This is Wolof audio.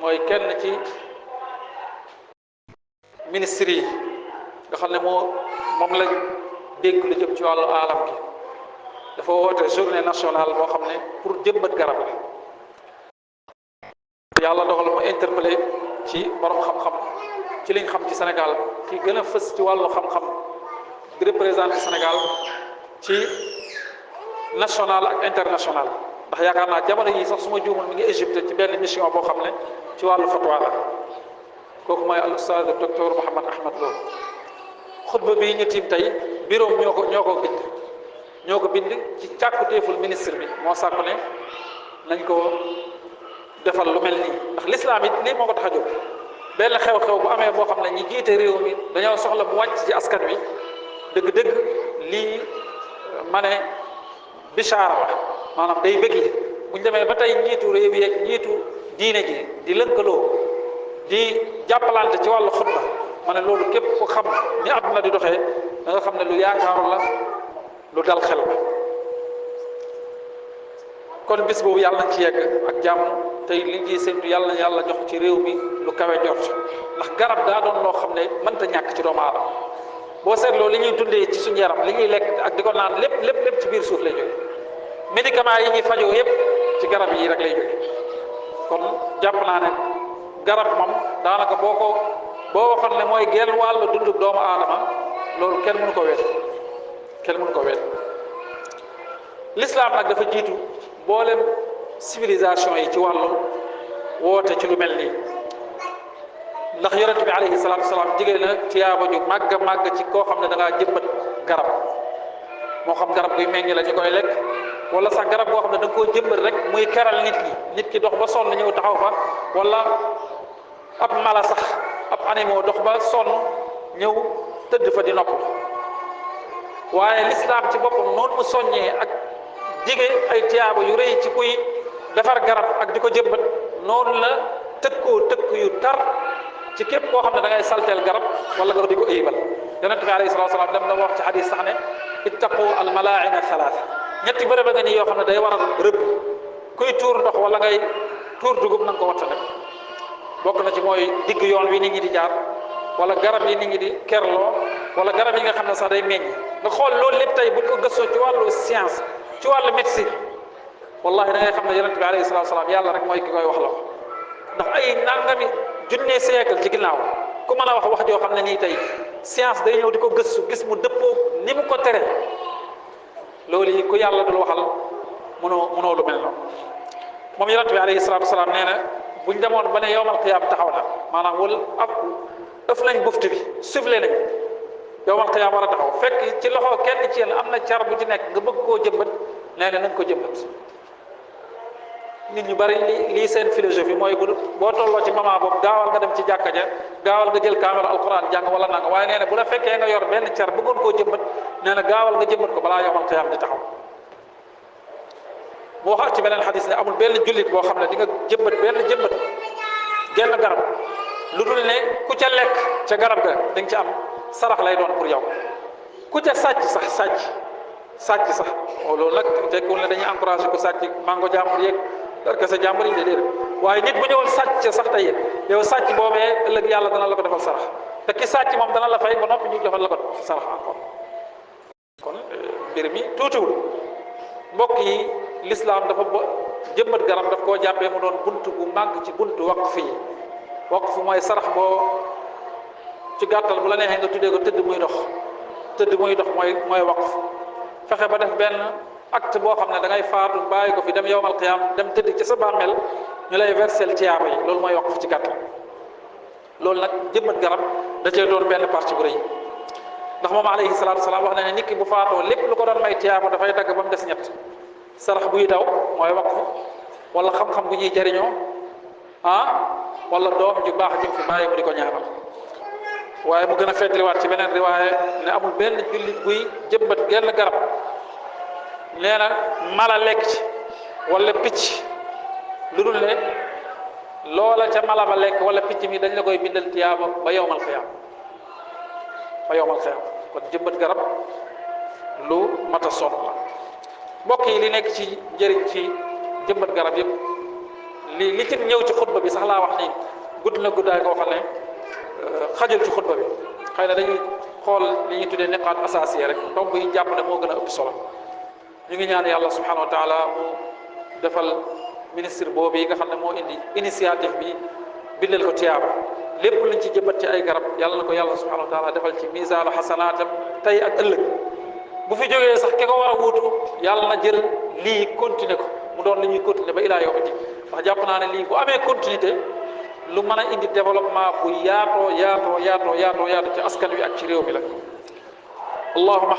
mooy kenn ci ministre yi nga xam ne moom lañ dénk lu jëm ci wàllu aalam gi dafa woote journée nationale boo xam ne pour jëmbat garab la. yàlla dogal mu interpellé ci borom xam-xam ci liñ xam ci Sénégal ki gën a fës ci wàllu xam-xam di représenté Sénégal ci national ak international ndax yaakaar naa jamono yi sax su ma juumul mi ngi Égypte ci benn mission boo xam ne ci wàllu fatwa la kooku mooy al ustaaz docteur Mouhammad Ahmad Lo. xutba bii ñu tiim tey bureau ñoo ko bind ci càkkutéeful ministre bi moo sàkku ne nañ ko defal lu mel nii ndax lislaam it lii moo ko tax a jóg benn xew-xew bu amee boo xam ne ñi jiite réew mi dañoo soxla mu wàcc ci askan wi dëgg-dëgg lii ma ne bichaara la maanaam day bëgg buñ demee ba tey njiitu réew yeeg njiitu diine ji di lëkkaloo di jàppalante ci wàllu xutba ma ne loolu képp ku xam ni àdduna di doxee da nga xam ne lu yaakaaru la lu dal xel la kon bis boobu yàlla nañ ci yegg ak jàmm tey li ngi séntu yàlla na yàlla jox ci réew mi lu kawe jot ndax garab daa doon loo xam ne mënta ñàkk ci doomu aadama boo seetloo li ñuy dundee ci suñu yaram li ñuy lekk ak di ko naan lépp ci biir suuf lay jóge médicament yi ñuy fajoo yépp ci garab yi rek lay jóge kon jàpp naa ne garab moom daanaka boo waxoon ne mooy genn wàllu dundu doomu aadama loolu kenn mënu ko wéet l'islam nag dafa jiitu mboolem civilisation yi ci wàllu woote ci lu mel nii ndax yonent bi alayhi salaatu wasalaam jigéen na tiyaaba ju màgg ci koo xam ne da ngaa jëmbat garab moo xam garab guy meññ la ñu koy lekk wala sax garab goo xam ne da nga koo jëmbat rek muy keral nit ki dox ba sonn ñëw taxaw fa wala ab mala sax ab animaux dox ba sonn ñëw tëdd fa di nopp waaye lislaam ci boppam noonu mu soññee ak jige ay tiyaaba yu rëy ci kuy defar garab ak di ko jëmbat noonu la tëkk yu tar ci képp koo xam ne da ngay salteel garab wala nga di ko ayibal yonent bi alayhi salaatu salaam dem na wax ci xadis sax ne ittaqu al malaa'ina thalaatha ñetti bërëb nga nii yoo xam ne day waral rëbb kuy tuur ndox wala ngay tuur dugub na nga ko watta rek bokk na ci mooy digg yoon wi nit ñi di jaar wala garab yi nit ñi di kerloo wala garab yi nga xam ne sax day meññ nga xool loolu lépp tey bu ko gëstoo ci wàllu science ci wàllu médecine wallahi da ngay xam ne yonent bi alayhi salaatu salaam yàlla rek mooy ki koy wax la ko ndax ay nangami junne siècle ci ginnaaw ku mën a wax joo xam ne nii tey science day ñëw di ko gëstu gis mu dëppoo ni mu ko tere loolu yi ku yàlla dul waxal mënoo lu mel noonu moom yonent bi alayhi salaatu salaam nee na buñ demoon ba ne yowmal qiyaam taxaw na maanaam wala ab ëf nañ buftu bi sufle nañ yowmal qiyaam war a taxaw fekk ci loxo kenn ci yéen am na car bu ci nekk nga bëgg koo jëmbat nee na nañ ko jëmbat nit ñu bari lii seen philosophie mooy boo tolloo ci moment boobu gaawal nga dem ci jàkka ja gaawal nga jël kaamel alquran jàng wala nanga waaye nee na bu la fekkee nga yor benn car bëggoon koo jëmbat nee na gaawal nga jëmbat ko balaa yowmal qiyaam di taxaw moo waxaat ci beneen xadis ne amul benn jullit boo xam ne di nga jëmbat genn garab lu dul ne ku ca lekk ca garab ga da nga ci am sarax lay doon pour yow ku ca sàcc sax loolu nag tekkul ne dañuy encouragé ku sàcc mango jàmbur yeeg darkase jàmbur yi déedéet waaye nit bu ñëwoon sàcc sax tey yow sàcc boobee ëllëg yàlla dana la ko defal sarax te ki sàcc moom dana la fay ba noppi ñu defal la ko sarax encore kon mbir mi tuutiwul mbokk yi l'islam dafa jëmbat garab daf koo jàppee mu doon bunt bu màgg ci buntu waqf yi waqf mooy sarax boo ci gàttal bu la neexee nga tuddee ko tëdd muy dox mooy waqf fexe ba def benn acte boo xam ne da ngay faatu bàyyi ko fi dem yowmal qiyaam dem tëdd ci sa bàmmeel ñu lay versel tiyaaba yi loolu mooy waqf ci gàttal loolu nag jëmbat garab da cee doon benn partie bu rëy ndax moom alayhi salaatu wasalaam wax na ne nit ki bu faatoo lépp lu ko doon may tiyaaba dafay dagg ba mu des ñett sarax buy daw mooy waqf wala xam-xam bu ñuy jariñoo wala doom ju baax jëm fi bàyyi mu di ko ñaanal waaye mu gën a feddliwaat ci beneen riwaaye ne amul benn jullit buy jëmbat genn garab nee na mala lekk ci wala picc lu dul ne loola ca mala ba lekk wala picc mi dañ la koy bindal tiyaaba ba yowmal xiyaam kon jëmbat garab lu mat a sonn la mbokk yi li nekk ci njëriñ ci jëmbat garab yëpp li ci ñëw ci xutba bi sax laa wax ni gudd na guddaay koo xam ne xajul ci xutba bi xëy na dañuy xool li ñuy tuddee niqaat asaasiya rek tomb yi jàpp ne moo gën a ëpp solo ñu ngi ñaan yàlla subhanahu wa taala mu defal ministre boobu yi nga xam ne moo indi initiative bi bindal ko tiyaaba lépp luñ ci jëmbat ci ay garab yàlla na ko yàlla subhanahu wa taala defal ci misaanu xasanaatam tey ak ëllëg bu fi jógee sax ki ko war a wuutu yàlla na jël lii continuer ko mu doon li ñuy continuer ba ilaa yawmi din ndax jàpp naa ne lii bu amee continuité lu mën a indi développement bu yaatoo ci askan wi ak ci réew mi la allahumma